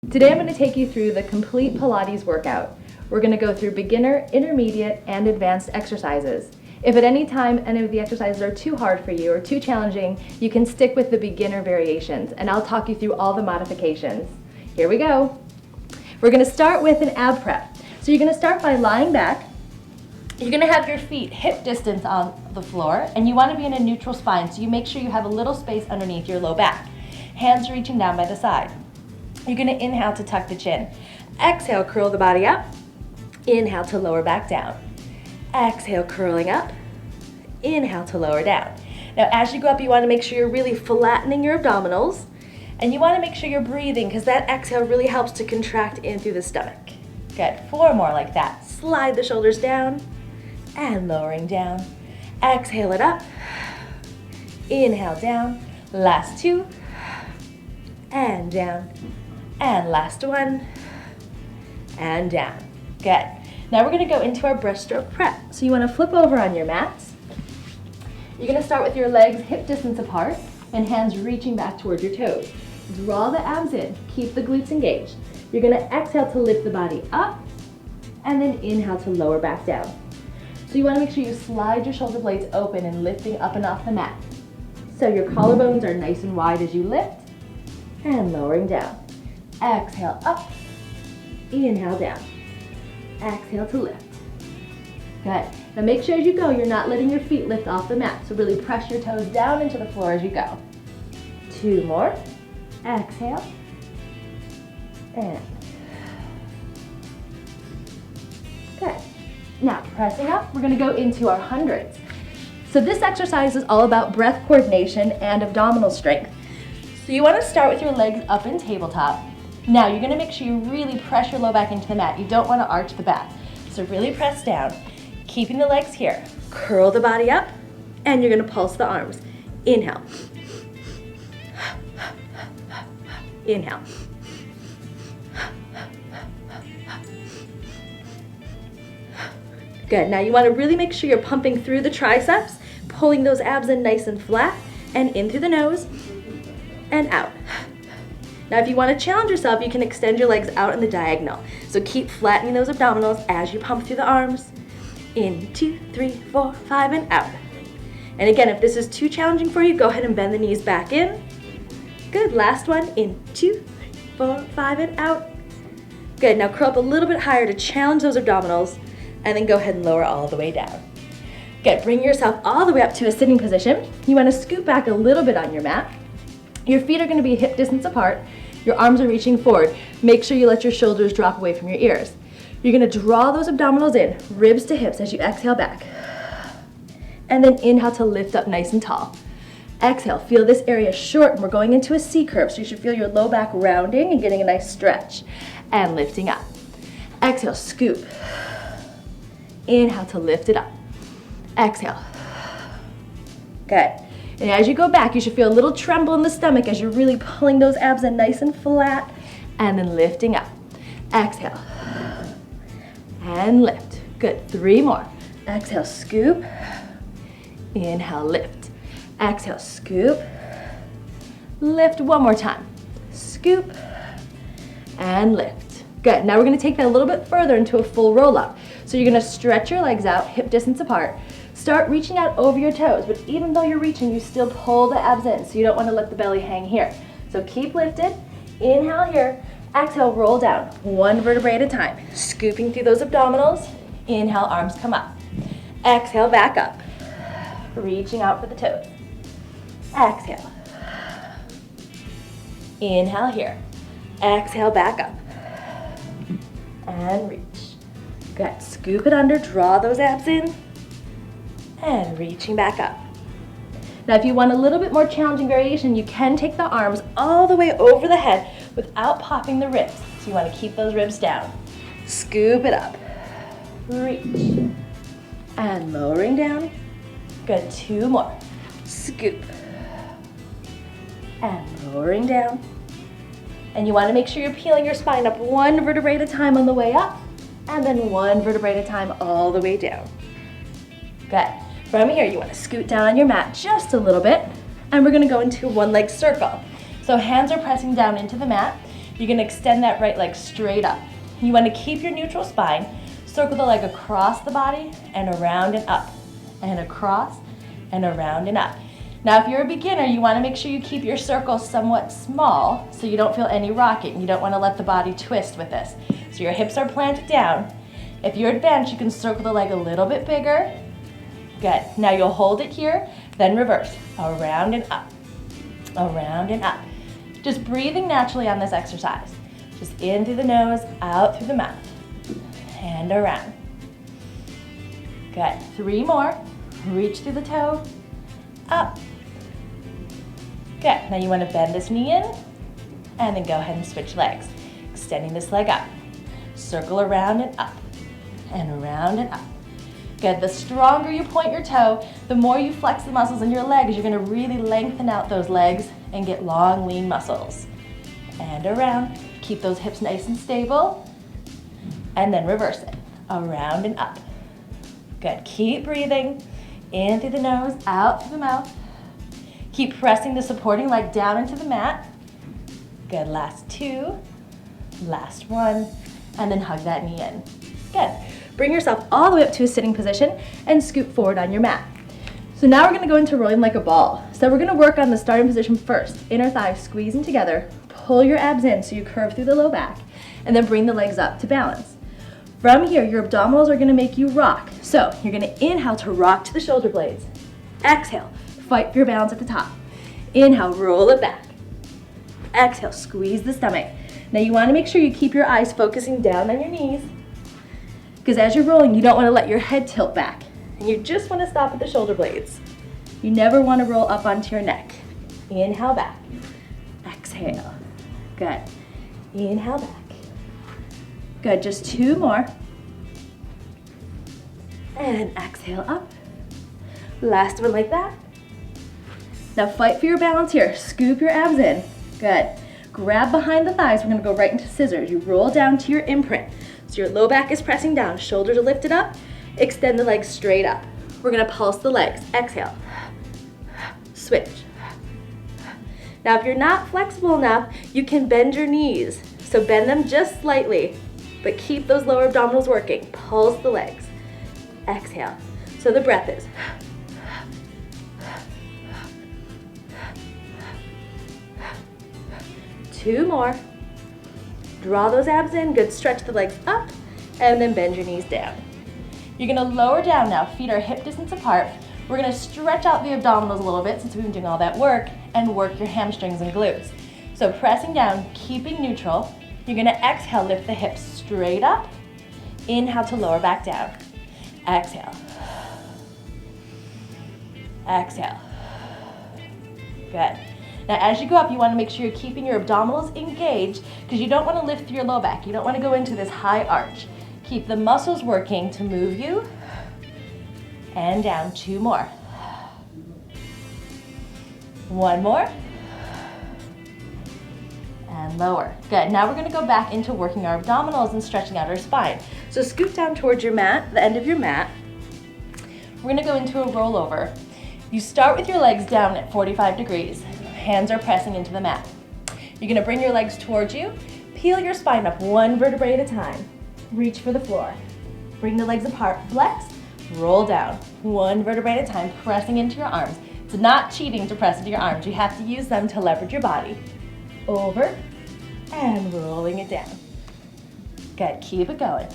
Today I'm going to take you through the complete Pilates workout. We're going to go through beginner, intermediate, and advanced exercises. If at any time any of the exercises are too hard for you or too challenging, you can stick with the beginner variations, and I'll talk you through all the modifications. Here we go. We're going to start with an ab prep. So you're going to start by lying back. You're going to have your feet hip distance on the floor, and you want to be in a neutral spine, so you make sure you have a little space underneath your low back. Hands reaching down by the side. You're going to inhale to tuck the chin. Exhale, curl the body up. Inhale to lower back down. Exhale, curling up. Inhale to lower down. Now as you go up, you want to make sure you're really flattening your abdominals, and you want to make sure you're breathing because that exhale really helps to contract in through the stomach. Good, 4 more like that. Slide the shoulders down and lowering down. Exhale it up. Inhale down. Last 2 and down. And last 1 and down. Good. Now we're going to go into our breaststroke prep. So you want to flip over on your mats. You're going to start with your legs hip distance apart and hands reaching back towards your toes. Draw the abs in. Keep the glutes engaged. You're going to exhale to lift the body up and then inhale to lower back down. So you want to make sure you slide your shoulder blades open and lifting up and off the mat. So your collarbones are nice and wide as you lift and lowering down. Exhale up, inhale down. Exhale to lift. Good. Now make sure as you go, you're not letting your feet lift off the mat. So really press your toes down into the floor as you go. 2 more. Exhale. And. Good. Now pressing up, we're going to go into our hundreds. So this exercise is all about breath coordination and abdominal strength. So you want to start with your legs up in tabletop. Now you're going to make sure you really press your low back into the mat. You don't want to arch the back. So really press down, keeping the legs here. Curl the body up, and you're going to pulse the arms. Inhale. Inhale. Good. Now you want to really make sure you're pumping through the triceps, pulling those abs in nice and flat, and in through the nose, and out. Now if you want to challenge yourself, you can extend your legs out in the diagonal. So keep flattening those abdominals as you pump through the arms. In 2, 3, 4, 5, and out. And again, if this is too challenging for you, go ahead and bend the knees back in. Good, last one. In 2, 3, 4, 5, and out. Good, now curl up a little bit higher to challenge those abdominals, and then go ahead and lower all the way down. Good, bring yourself all the way up to a sitting position. You want to scoot back a little bit on your mat. Your feet are going to be hip distance apart. Your arms are reaching forward. Make sure you let your shoulders drop away from your ears. You're going to draw those abdominals in, ribs to hips as you exhale back. And then inhale to lift up nice and tall. Exhale, feel this area shorten. We're going into a C curve, so you should feel your low back rounding and getting a nice stretch. And lifting up. Exhale, scoop. Inhale to lift it up. Exhale. Good. And as you go back, you should feel a little tremble in the stomach as you're really pulling those abs in nice and flat, and then lifting up. Exhale. And lift. Good. 3 more. Exhale, scoop. Inhale, lift. Exhale, scoop. Lift 1 more time. Scoop. And lift. Good. Now we're going to take that a little bit further into a full roll up. So you're going to stretch your legs out, hip distance apart. Start reaching out over your toes, but even though you're reaching, you still pull the abs in, so you don't want to let the belly hang here. So keep lifted. Inhale here. Exhale, roll down. 1 vertebrae at a time. Scooping through those abdominals. Inhale, arms come up. Exhale, back up. Reaching out for the toes. Exhale. Inhale here. Exhale, back up. And reach. Good. Scoop it under, draw those abs in. And reaching back up. Now if you want a little bit more challenging variation, you can take the arms all the way over the head without popping the ribs. So you want to keep those ribs down. Scoop it up. Reach. And lowering down. Good, 2 more. Scoop. And lowering down. And you want to make sure you're peeling your spine up 1 vertebrae at a time on the way up, and then 1 vertebrae at a time all the way down. Good. From here, you want to scoot down on your mat just a little bit, and we're going to go into a 1-leg circle. So hands are pressing down into the mat, You're gonna extend that right leg straight up. You wanna keep your neutral spine, circle the leg across the body and around and up, and across and around and up. Now, if you're a beginner, you wanna make sure you keep your circle somewhat small so you don't feel any rocking. You don't wanna let the body twist with this. So your hips are planted down. If you're advanced, you can circle the leg a little bit bigger. Good. Now you'll hold it here, then reverse, around and up, around and up. Just breathing naturally on this exercise. Just in through the nose, out through the mouth, and around. Good. 3 more. Reach through the toe, up. Good. Now you want to bend this knee in, and then go ahead and switch legs. Extending this leg up. Circle around and up, and around and up. Good. The stronger you point your toe, the more you flex the muscles in your legs. You're going to really lengthen out those legs and get long, lean muscles. And around. Keep those hips nice and stable. And then reverse it. Around and up. Good. Keep breathing. In through the nose, out through the mouth. Keep pressing the supporting leg down into the mat. Good. Last 2. Last 1. And then hug that knee in. Good. Bring yourself all the way up to a sitting position and scoot forward on your mat. So now we're gonna go into rolling like a ball. So we're gonna work on the starting position first. Inner thighs squeezing together. Pull your abs in so you curve through the low back. And then bring the legs up to balance. From here, your abdominals are gonna make you rock. So you're gonna inhale to rock to the shoulder blades. Exhale, fight for your balance at the top. Inhale, roll it back. Exhale, squeeze the stomach. Now you wanna make sure you keep your eyes focusing down on your knees, because as you're rolling, you don't wanna let your head tilt back. And you just wanna stop at the shoulder blades. You never wanna roll up onto your neck. Inhale back. Exhale. Good. Inhale back. Good, just 2 more. And exhale up. Last one like that. Now fight for your balance here. Scoop your abs in. Good. Grab behind the thighs. We're gonna go right into scissors. You roll down to your imprint. So your low back is pressing down. Shoulders are lifted up. Extend the legs straight up. We're gonna pulse the legs. Exhale. Switch. Now if you're not flexible enough, you can bend your knees. So bend them just slightly, but keep those lower abdominals working. Pulse the legs. Exhale. So the breath is. 2 more. Draw those abs in. Good. Stretch the legs up and then bend your knees down. You're gonna lower down now. Feet are hip distance apart. We're gonna stretch out the abdominals a little bit since we've been doing all that work and work your hamstrings and glutes. So pressing down, keeping neutral. You're gonna exhale, lift the hips straight up. Inhale to lower back down. Exhale. Exhale. Good. Now as you go up, you wanna make sure you're keeping your abdominals engaged because you don't wanna lift through your low back. You don't wanna go into this high arch. Keep the muscles working to move you. And down. 2 more. 1 more. And lower. Good. Now we're going to go back into working our abdominals and stretching out our spine. So scoot down towards your mat, the end of your mat. We're going to go into a rollover. You start with your legs down at 45 degrees. Hands are pressing into the mat. You're going to bring your legs towards you. Peel your spine up 1 vertebrae at a time. Reach for the floor. Bring the legs apart. Flex. Roll down, 1 vertebrae at a time, pressing into your arms. It's not cheating to press into your arms. You have to use them to leverage your body. Over and rolling it down. Good, keep it going.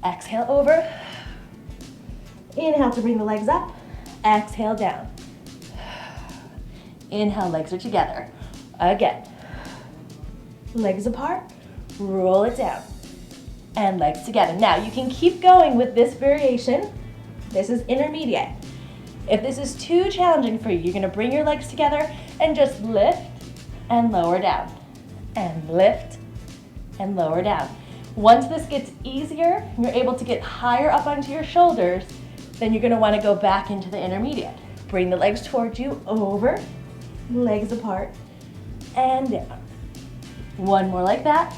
Exhale over. Inhale to bring the legs up. Exhale down. Inhale, legs are together. Again. Legs apart, roll it down. And legs together. Now you can keep going with this variation. This is intermediate. If this is too challenging for you, you're gonna bring your legs together and just lift and lower down. And lift and lower down. Once this gets easier, you're able to get higher up onto your shoulders, then you're gonna wanna go back into the intermediate. Bring the legs towards you, over, legs apart, and down. 1 more like that,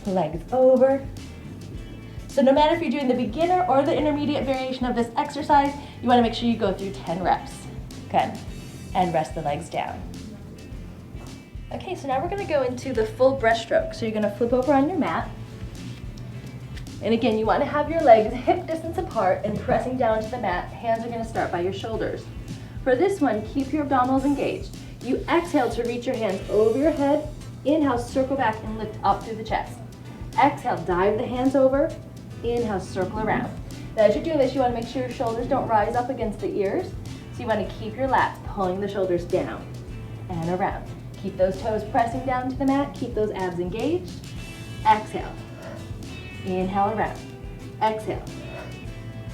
legs over. So no matter if you're doing the beginner or the intermediate variation of this exercise, you wanna make sure you go through 10 reps. Good. And rest the legs down. Okay, so now we're gonna go into the full breaststroke. So you're gonna flip over on your mat. And again, you wanna have your legs hip distance apart and pressing down to the mat. Hands are gonna start by your shoulders. For this one, keep your abdominals engaged. You exhale to reach your hands over your head. Inhale, circle back and lift up through the chest. Exhale, dive the hands over. Inhale, circle around. Now as you're doing this, you wanna make sure your shoulders don't rise up against the ears. So you wanna keep your lats pulling the shoulders down and around. Keep those toes pressing down to the mat. Keep those abs engaged. Exhale. Inhale around. Exhale.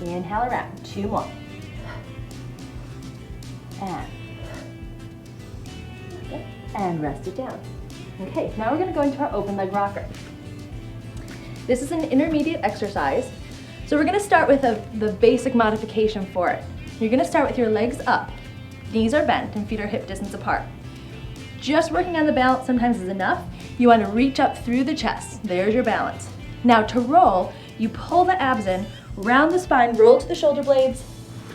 Inhale around. 2 more. And rest it down. Okay, now we're gonna go into our open leg rocker. This is an intermediate exercise. So we're gonna start with the basic modification for it. You're gonna start with your legs up. Knees are bent and feet are hip distance apart. Just working on the balance sometimes is enough. You wanna reach up through the chest. There's your balance. Now to roll, you pull the abs in, round the spine, roll to the shoulder blades,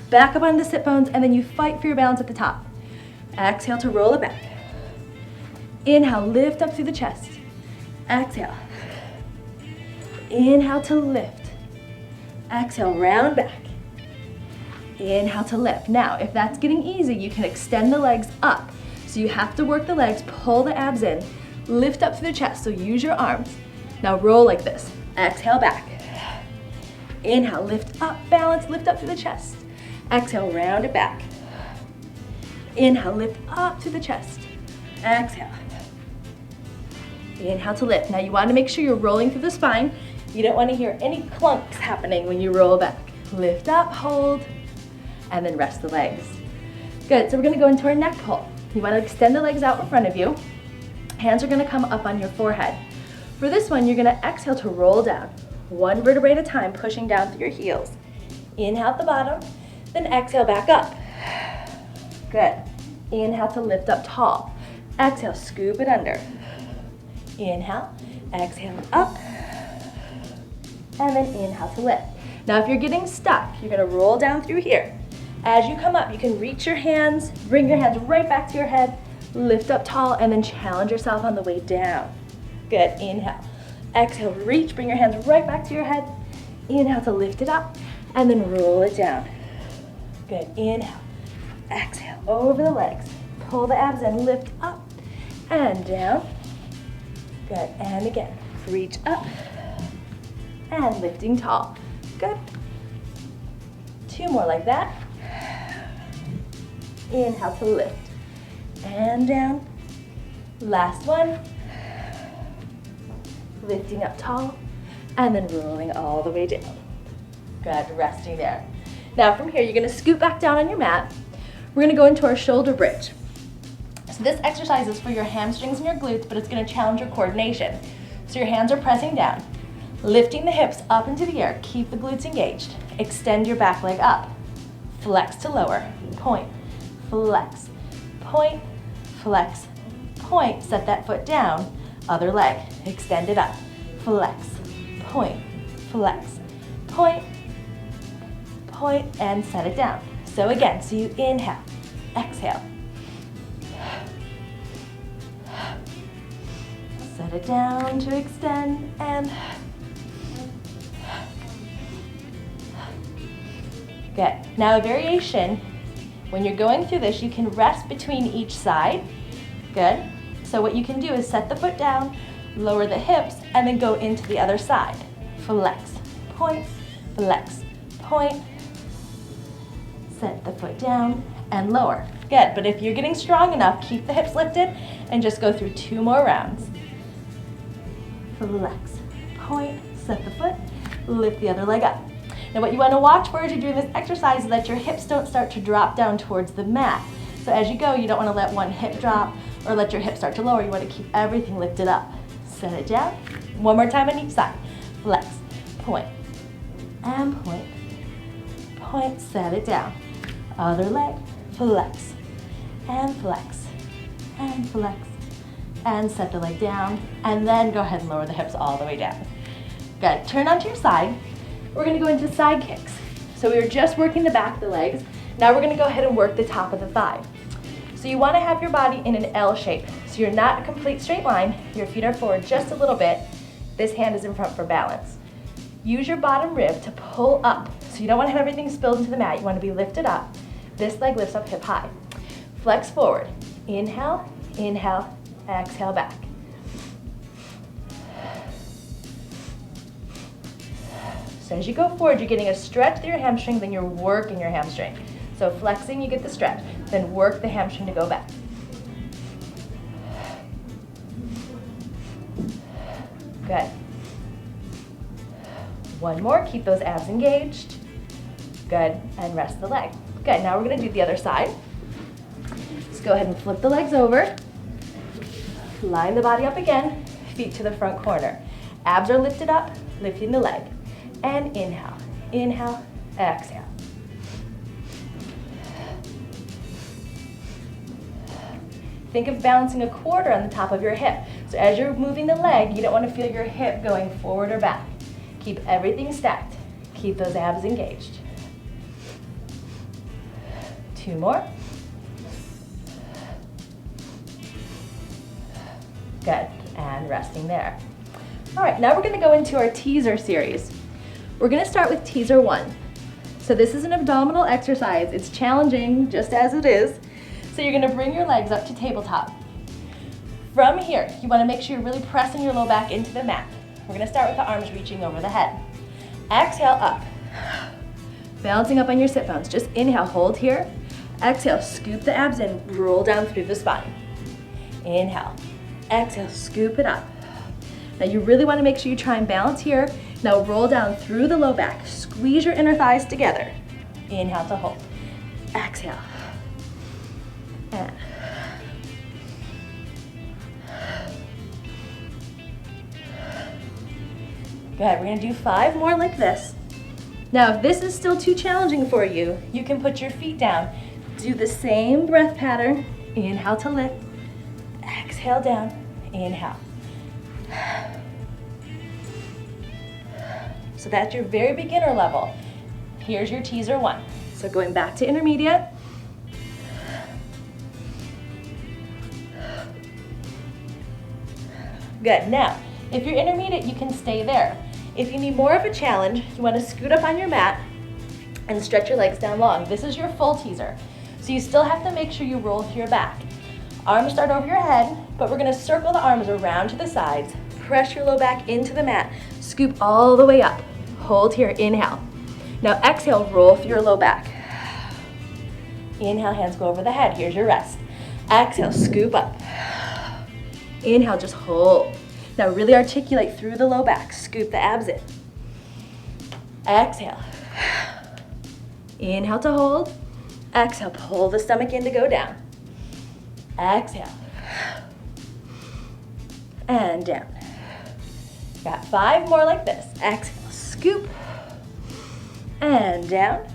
back up onto the sit bones, and then you fight for your balance at the top. Exhale to roll it back. Inhale, lift up through the chest. Exhale. Inhale to lift. Exhale, round back. Inhale to lift. Now, if that's getting easy, you can extend the legs up. So you have to work the legs, pull the abs in, lift up through the chest, so use your arms. Now roll like this. Exhale back. Inhale, lift up, balance, lift up through the chest. Exhale, round it back. Inhale, lift up through the chest. Exhale. Inhale to lift. Now you want to make sure you're rolling through the spine. You don't want to hear any clunks happening when you roll back. Lift up, hold, and then rest the legs. Good, so we're gonna go into our neck pull. You want to extend the legs out in front of you. Hands are gonna come up on your forehead. For this one, you're gonna exhale to roll down. 1 vertebrae at a time, pushing down through your heels. Inhale at the bottom, then exhale back up. Good. Inhale to lift up tall. Exhale, scoop it under. Inhale, exhale up, and then inhale to lift. Now if you're getting stuck, you're gonna roll down through here. As you come up, you can reach your hands, bring your hands right back to your head, lift up tall, and then challenge yourself on the way down. Good, inhale. Exhale, reach, bring your hands right back to your head. Inhale to lift it up, and then roll it down. Good, inhale. Exhale, over the legs. Pull the abs in, lift up and down. Good, and again, reach up and lifting tall. Good. 2 more like that. Inhale to lift and down. Last one. Lifting up tall and then rolling all the way down. Good, resting there. Now from here, you're gonna scoot back down on your mat. We're gonna go into our shoulder bridge. So this exercise is for your hamstrings and your glutes, but it's gonna challenge your coordination. So your hands are pressing down, lifting the hips up into the air. Keep the glutes engaged. Extend your back leg up. Flex to lower, point, flex, point, flex, point. Set that foot down, other leg, extend it up. Flex, point, flex, point, point, and set it down. So again, so you inhale, exhale. Set it down to extend and good. Now a variation, when you're going through this, you can rest between each side. Good. So what you can do is set the foot down, lower the hips, and then go into the other side. Flex, point, flex, point. Set the foot down and lower. Good, but if you're getting strong enough, keep the hips lifted and just go through 2 more rounds. Flex, point, set the foot, lift the other leg up. Now what you want to watch for as you're doing this exercise is that your hips don't start to drop down towards the mat. So as you go, you don't want to let one hip drop or let your hip start to lower. You want to keep everything lifted up. Set it down. 1 more time on each side. Flex, point, and point, point, set it down. Other leg, flex, and flex, and flex, and set the leg down, and then go ahead and lower the hips all the way down. Good, turn onto your side. We're gonna go into side kicks. So we were just working the back of the legs. Now we're gonna go ahead and work the top of the thigh. So you want to have your body in an L shape. So you're not a complete straight line. Your feet are forward just a little bit. This hand is in front for balance. Use your bottom rib to pull up. So you don't want to have everything spilled into the mat. You want to be lifted up. This leg lifts up hip high. Flex forward. Inhale, inhale, exhale back. So as you go forward, you're getting a stretch through your hamstring, then you're working your hamstring. So flexing, you get the stretch, then work the hamstring to go back. Good. One more, keep those abs engaged. Good, and rest the leg. Good, now we're gonna do the other side. Let's go ahead and flip the legs over. Line the body up again, feet to the front corner. Abs are lifted up, lifting the leg. And inhale, inhale, exhale. Think of balancing a quarter on the top of your hip. So as you're moving the leg, you don't want to feel your hip going forward or back. Keep everything stacked. Keep those abs engaged. 2 more. Good, and resting there. All right, now we're gonna go into our teaser series. We're gonna start with teaser 1. So this is an abdominal exercise. It's challenging, just as it is. So you're gonna bring your legs up to tabletop. From here, you wanna make sure you're really pressing your low back into the mat. We're gonna start with the arms reaching over the head. Exhale up. Balancing up on your sit bones. Just inhale, hold here. Exhale, scoop the abs in, roll down through the spine. Inhale. Exhale, scoop it up. Now you really wanna make sure you try and balance here. Now roll down through the low back. Squeeze your inner thighs together. Inhale to hold. Exhale. And good, we're gonna do 5 more like this. Now if this is still too challenging for you, you can put your feet down. Do the same breath pattern. Inhale to lift. Exhale down. Inhale. So that's your very beginner level. Here's your teaser 1. So going back to intermediate. Good, now, if you're intermediate, you can stay there. If you need more of a challenge, you wanna scoot up on your mat and stretch your legs down long. This is your full teaser. So you still have to make sure you roll through your back. Arms start over your head, but we're gonna circle the arms around to the sides, press your low back into the mat, scoop all the way up. Hold here, inhale. Now exhale, roll through your low back. Inhale, hands go over the head. Here's your rest. Exhale, scoop up. Inhale, just hold. Now really articulate through the low back. Scoop the abs in. Exhale. Inhale to hold. Exhale, pull the stomach in to go down. Exhale. And down. Got 5 more like this. Exhale, scoop. And down.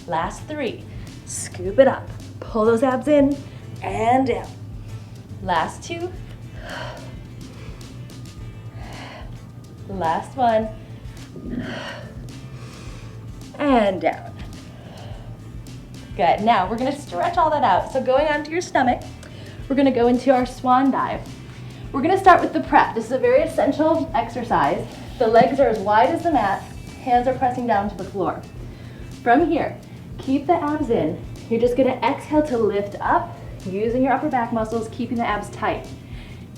Last 3. Scoop it up. Pull those abs in and down. Last 2. Last 1. And down. Good. Now we're going to stretch all that out. So going onto your stomach, we're going to go into our swan dive. We're going to start with the prep. This is a very essential exercise. The legs are as wide as the mat. Hands are pressing down to the floor. From here, keep the abs in. You're just going to exhale to lift up, using your upper back muscles, keeping the abs tight.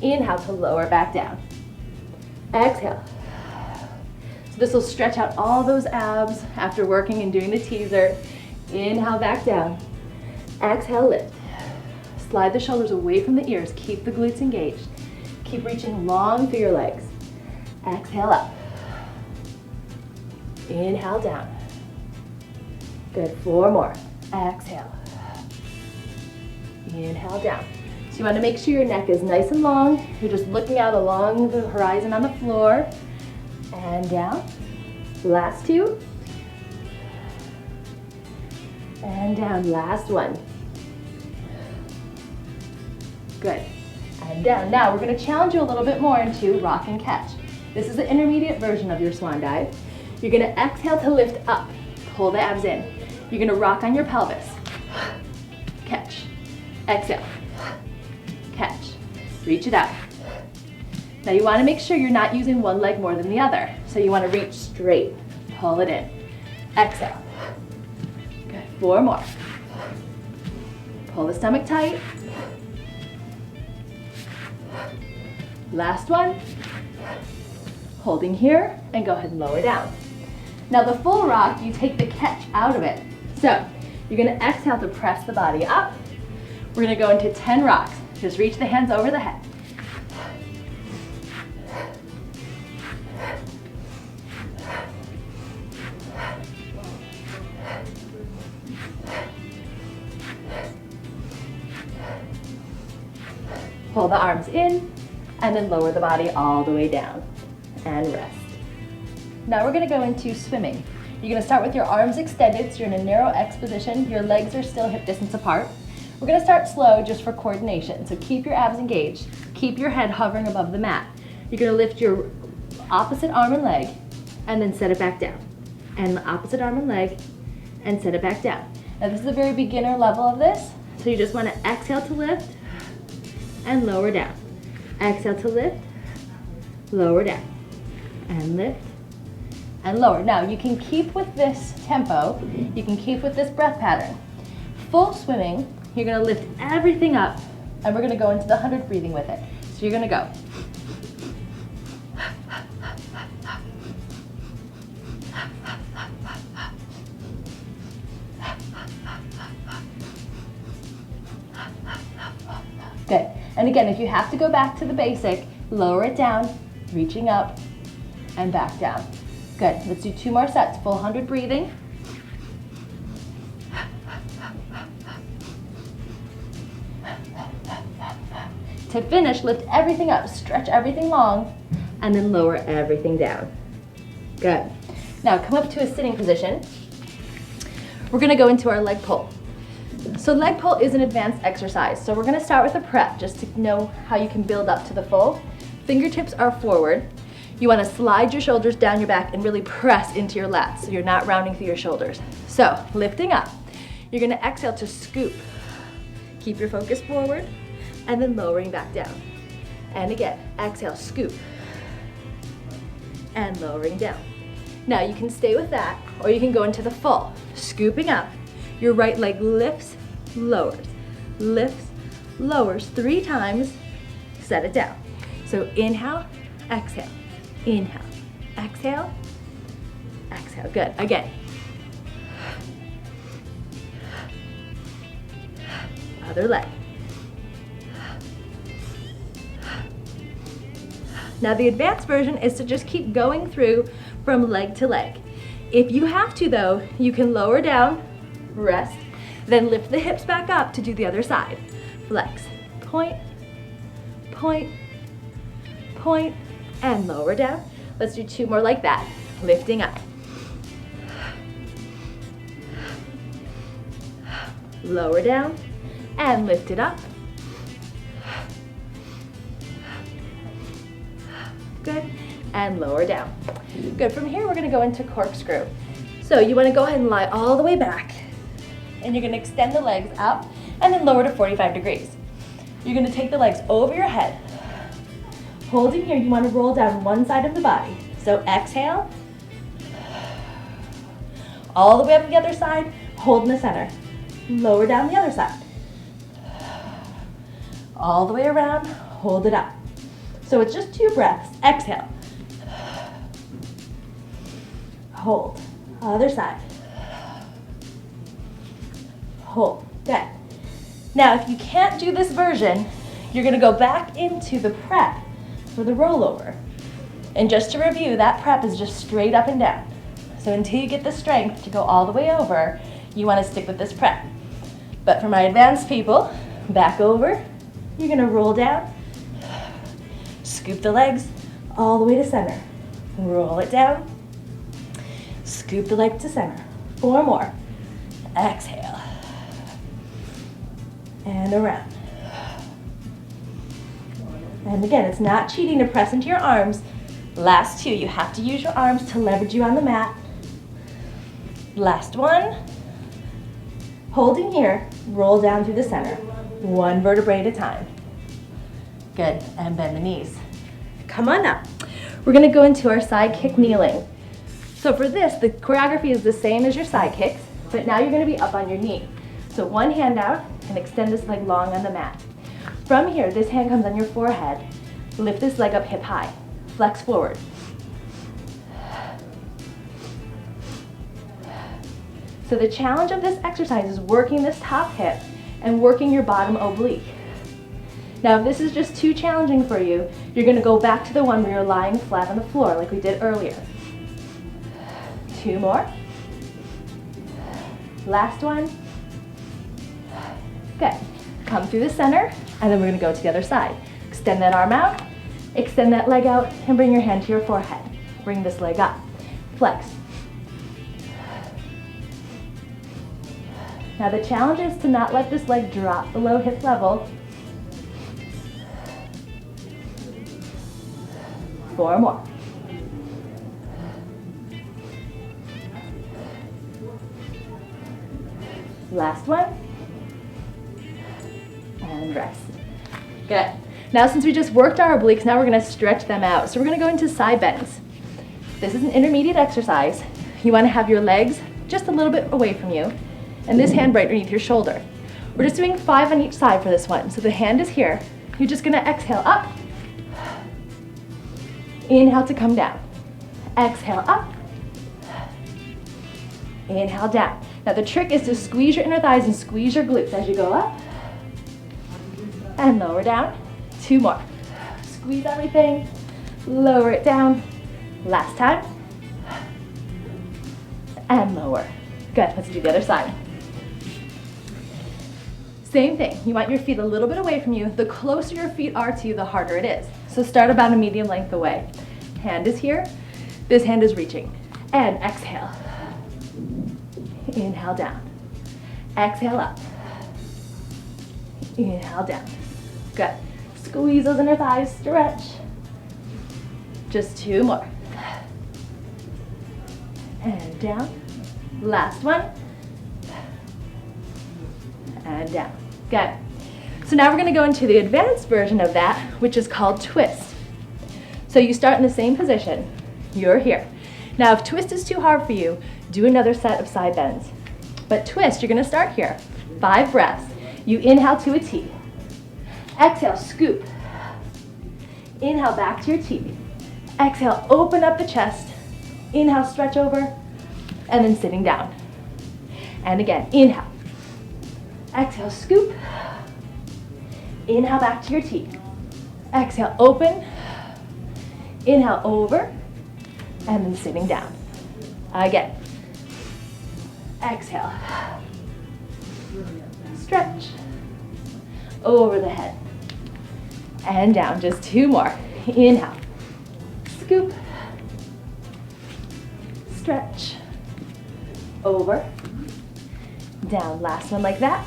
Inhale to lower back down. Exhale. So this will stretch out all those abs after working and doing the teaser. Inhale back down. Exhale, lift. Slide the shoulders away from the ears. Keep the glutes engaged. Keep reaching long through your legs. Exhale up. Inhale down. Good, 4 more. Exhale. Inhale down. So you want to make sure your neck is nice and long. You're just looking out along the horizon on the floor. And down. Last 2. And down. Last 1. Good. And down. Now we're going to challenge you a little bit more into rock and catch. This is the intermediate version of your swan dive. You're gonna exhale to lift up. Pull the abs in. You're gonna rock on your pelvis. Catch. Exhale. Catch. Reach it out. Now you wanna make sure you're not using one leg more than the other. So you wanna reach straight. Pull it in. Exhale. Good. 4 more. Pull the stomach tight. Last one. Holding here, and go ahead and lower down. Now the full rock, you take the catch out of it. So you're gonna exhale to press the body up. We're gonna go into 10 rocks. Just reach the hands over the head. Pull the arms in, and then lower the body all the way down, and rest. Now we're gonna go into swimming. You're gonna start with your arms extended, so you're in a narrow X position. Your legs are still hip distance apart. We're gonna start slow just for coordination. So keep your abs engaged. Keep your head hovering above the mat. You're gonna lift your opposite arm and leg, and then set it back down. And the opposite arm and leg, and set it back down. Now this is a very beginner level of this, so you just wanna exhale to lift, and lower down. Exhale to lift, lower down, and lift, and lower. Now you can keep with this tempo, you can keep with this breath pattern. Full swimming, you're gonna lift everything up, and we're gonna go into the 100 breathing with it. So you're gonna go. Good. And again, if you have to go back to the basic, lower it down, reaching up, and back down. Good. Let's do 2 more sets. Full 100 breathing. To finish, lift everything up, stretch everything long, and then lower everything down. Good. Now come up to a sitting position. We're gonna go into our leg pull. So leg pull is an advanced exercise. So we're gonna start with a prep just to know how you can build up to the full. Fingertips are forward. You wanna slide your shoulders down your back and really press into your lats so you're not rounding through your shoulders. So lifting up, you're gonna exhale to scoop. Keep your focus forward and then lowering back down. And again, exhale, scoop and lowering down. Now you can stay with that or you can go into the full. Scooping up, your right leg lifts, lowers, lifts, lowers 3 times, set it down. So inhale, exhale, inhale, exhale, exhale. Good. Again. Other leg. Now the advanced version is to just keep going through from leg to leg. If you have to though, you can lower down, rest, then lift the hips back up to do the other side. Flex, point, point, point, and lower down. Let's do 2 more like that. Lifting up. Lower down, and lift it up. Good, and lower down. Good, from here we're gonna go into corkscrew. So you wanna go ahead and lie all the way back, and you're gonna extend the legs up, and then lower to 45 degrees. You're gonna take the legs over your head. Holding here, you wanna roll down one side of the body. So exhale, all the way up the other side, hold in the center. Lower down the other side. All the way around, hold it up. So it's just 2 breaths. Exhale. Hold. Other side. Hold. Good. Now, if you can't do this version, you're gonna go back into the prep for the rollover. And just to review, that prep is just straight up and down. So until you get the strength to go all the way over, you wanna stick with this prep. But for my advanced people, back over, you're gonna roll down, scoop the legs all the way to center. Roll it down, scoop the leg to center. 4 more. Exhale. And around. And again, it's not cheating to press into your arms, Last two, you have to use your arms to leverage you on the mat. Last one. Holding here, roll down through the center. One vertebrae at a time. Good, and bend the knees. Come on up. We're gonna go into our side kick kneeling. So for this, the choreography is the same as your side kicks, but now you're gonna be up on your knee. So one hand out and extend this leg long on the mat. From here, this hand comes on your forehead. Lift this leg up hip high. Flex forward. So the challenge of this exercise is working this top hip and working your bottom oblique. Now, if this is just too challenging for you, you're gonna go back to the one where you're lying flat on the floor like we did earlier. Two more. Last one. Good. Come through the center, and then we're gonna go to the other side. Extend that arm out, extend that leg out, and bring your hand to your forehead. Bring this leg up. Flex. Now the challenge is to not let this leg drop below hip level. 4 more. Last one. And rest. Good. Now since we just worked our obliques, now we're going to stretch them out. So we're going to go into side bends. This is an intermediate exercise. You want to have your legs just a little bit away from you, and this hand right underneath your shoulder. We're just doing 5 on each side for this one. So the hand is here. You're just going to exhale up. Inhale to come down. Exhale up. Inhale down. Now the trick is to squeeze your inner thighs and squeeze your glutes as you go up. And lower down. 2 more. Squeeze everything. Lower it down. Last time. And lower. Good. Let's do the other side. Same thing. You want your feet a little bit away from you. The closer your feet are to you, the harder it is. So start about a medium length away. Hand is here. This hand is reaching. And exhale. Inhale down. Exhale up. Inhale down. Good. Squeeze those inner thighs. Stretch. Just 2 more. And down. Last one. And down. Good. So now we're going to go into the advanced version of that, which is called twist. So you start in the same position. You're here. Now if twist is too hard for you, do another set of side bends. But twist, you're going to start here. 5 breaths. You inhale to a T. Exhale, scoop. Inhale back to your T. Exhale, open up the chest. Inhale, stretch over. And then sitting down. And again, inhale. Exhale, scoop. Inhale back to your T. Exhale, open. Inhale, over. And then sitting down. Again. Exhale. Stretch. Over the head. And down. Just 2 more. Inhale. Scoop. Stretch. Over. Down. Last one like that.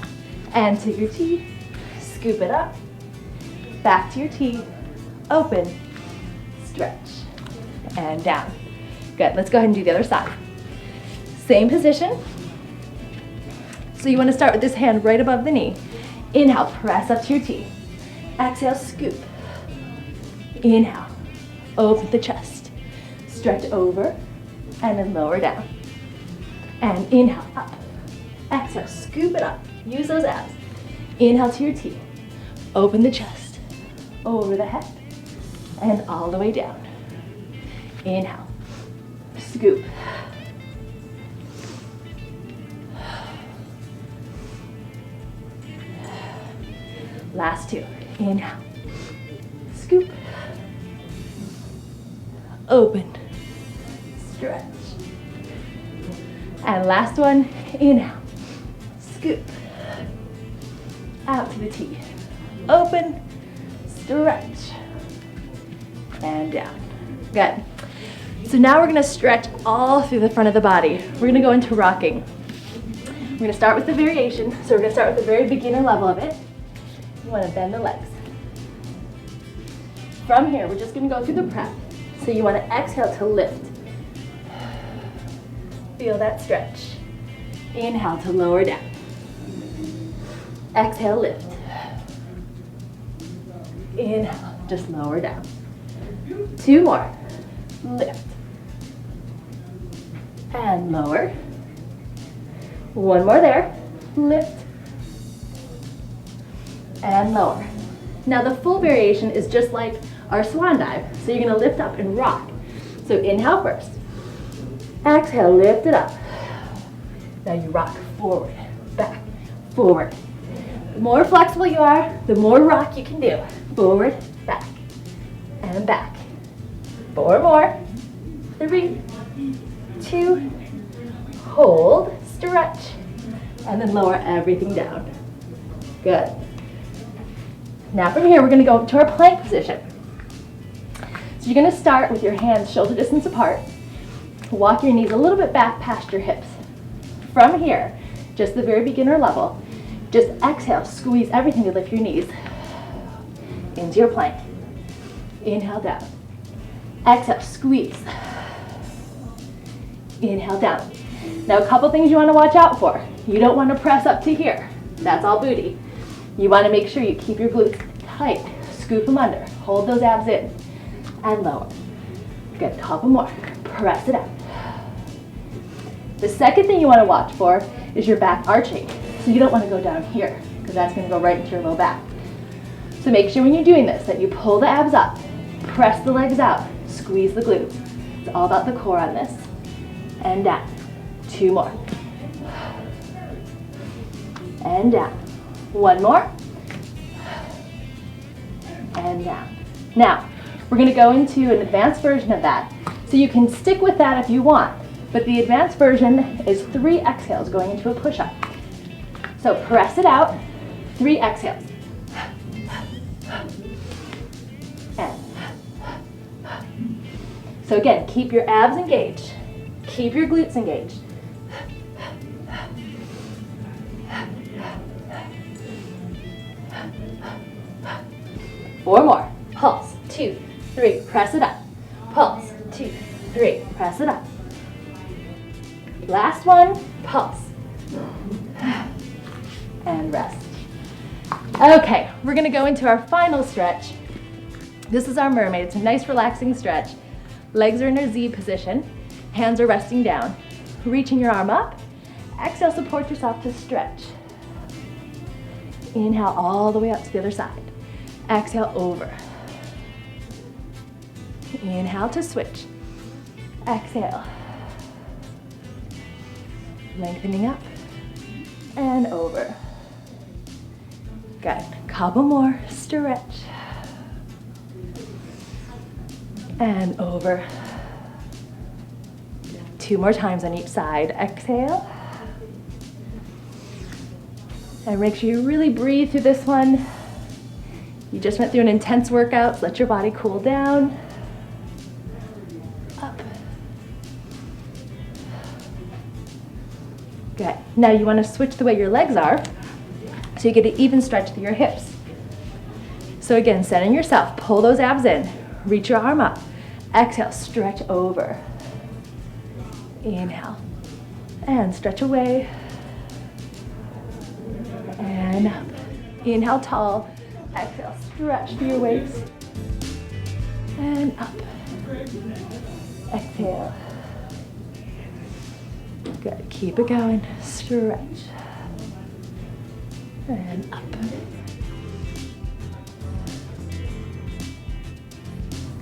And to your T. Scoop it up. Back to your T. Open. Stretch. And down. Good. Let's go ahead and do the other side. Same position. So you want to start with this hand right above the knee. Inhale, press up to your T. Exhale, scoop. Inhale, open the chest. Stretch over, and then lower down. And inhale, up. Exhale, scoop it up. Use those abs. Inhale to your T. Open the chest. Over the head. And all the way down. Inhale, scoop. Last 2. Inhale. Scoop. Open. Stretch. And last one. Inhale. Scoop. Out to the T. Open. Stretch. And down. Good. So now we're going to stretch all through the front of the body. We're going to go into rocking. We're going to start with the variation. So we're going to start with the very beginner level of it. You want to bend the legs. From here, we're just going to go through the prep. So you want to exhale to lift. Feel that stretch. Inhale to lower down. Exhale, lift. Inhale, just lower down. 2 more. Lift. And lower. 1 more there. Lift. And lower. Now the full variation is just like our swan dive. So you're gonna lift up and rock. So inhale first. Exhale, lift it up. Now you rock forward, back, forward. The more flexible you are, the more rock you can do. Forward, back, and back. 4 more. 3, 2, hold, stretch, and then lower everything down. Good. Now from here, we're gonna go to our plank position. So you're gonna start with your hands shoulder distance apart. Walk your knees a little bit back past your hips. From here, just the very beginner level, just exhale, squeeze everything to lift your knees into your plank. Inhale down. Exhale, squeeze. Inhale down. Now a couple things you want to watch out for. You don't want to press up to here. That's all booty. You want to make sure you keep your glutes tight. Scoop them under. Hold those abs in. And lower. Good. Couple more. Press it out. The second thing you want to watch for is your back arching. So you don't want to go down here because that's going to go right into your low back. So make sure when you're doing this that you pull the abs up, press the legs out, squeeze the glutes. It's all about the core on this. And down. 2 more. And down. 1 more. And down. Now, we're going to go into an advanced version of that. So you can stick with that if you want, but the advanced version is 3 exhales going into a push-up. So press it out, 3 exhales. And. So again, keep your abs engaged. Keep your glutes engaged. Four more. Pulse. 2, 3. Press it up. Pulse. 2, 3. Press it up. Last one. Pulse. And rest. Okay, we're going to go into our final stretch. This is our mermaid. It's a nice relaxing stretch. Legs are in a Z position. Hands are resting down. Reaching your arm up. Exhale, support yourself to stretch. Inhale all the way up to the other side. Exhale over. Inhale to switch. Exhale. Lengthening up and over. Good. Couple more. Stretch. And over. 2 more times on each side. Exhale. And make sure you really breathe through this one. You just went through an intense workout, so let your body cool down. Up. Good. Now you want to switch the way your legs are, so you get an even stretch through your hips. So again, centering yourself, pull those abs in, reach your arm up. Exhale, stretch over. Inhale, and stretch away. And up. Inhale, tall. Exhale, stretch through your waist. And up. Exhale. Good, keep it going. Stretch. And up.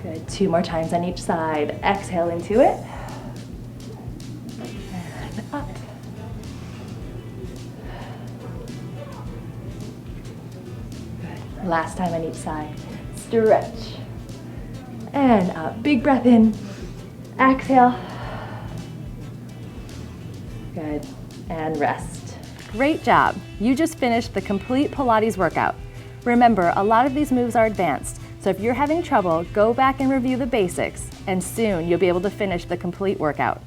Good, 2 more times on each side. Exhale into it. And up. Good, last time on each side. Stretch. And up, big breath in. Exhale. Good, and rest. Great job. You just finished the complete Pilates workout. Remember, a lot of these moves are advanced, so if you're having trouble, go back and review the basics, and soon you'll be able to finish the complete workout.